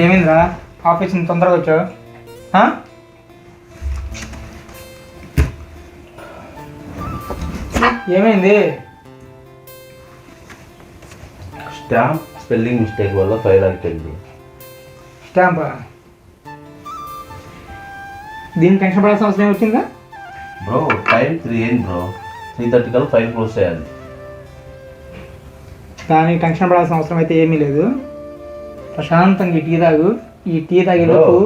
ఏమైందిరా ఆఫీస్ నుంచి తొందరగా వచ్చావు? ఏమైంది? స్టాంప్ స్పెల్లింగ్ మిస్టేక్ వల్ల ఫైల్ అయిపోయింది. స్టాంపా? దీన్ని టెన్షన్ పడాల్సిన అవసరం ఏమి వచ్చిందా? బ్రో టైం 3 అయింది బ్రో, 3:30 కల్లా ఫైల్ క్లోజ్ చేయాలి. దానికి టెన్షన్ పడాల్సిన అవసరం అయితే ఏమీ లేదు. ప్రశాంతంగా ఈ టీ తాగు. ఈ టీ తాగేలోపు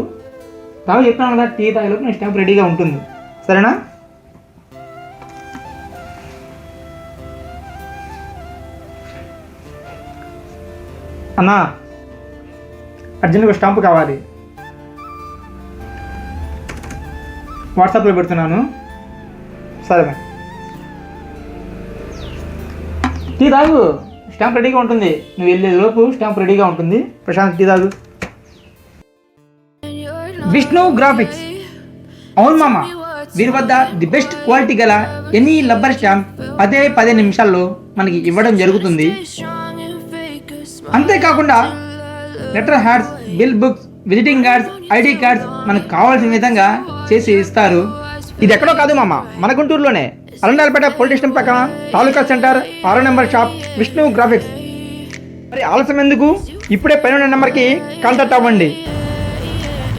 చెప్తాను కదా, టీ తాగేలోపు నేను స్టాంప్ రెడీగా ఉంటుంది. సరేనా? అన్నా, అర్జెంట్గా స్టాంపు కావాలి. వాట్సాప్లో పెడుతున్నాను. సరే మరి టీ తాగు, స్టాంప్ రెడీగా ఉంటుంది. నువ్వు వెళ్ళే లోపు స్టాంప్ రెడీగా ఉంటుంది. ప్రశాంత్ టీ తాగు. విష్ణు గ్రాఫిక్స్, అవును మామ, వీరి వద్ద ది బెస్ట్ క్వాలిటీ గల ఎనీ రబ్బర్ స్టాంప్ 10 నిమిషాల్లో మనకి ఇవ్వడం జరుగుతుంది. అంతేకాకుండా letter hats, bill books, visiting cards, ID cards మనకు కావాల్సిన విధంగా చేసి ఇస్తారు. ఇది ఎక్కడో కాదు మామ, మన గుంటూరులోనే అలండాలపేట పోలీస్ స్టేషన్ పక్కన తాలూకా సెంటర్ 6వ నెంబర్ షాప్ విష్ణు గ్రాఫిక్స్. మరి ఆలస్యం ఎందుకు? ఇప్పుడే పైన నెంబర్కి కాంటాక్ట్ అవ్వండి.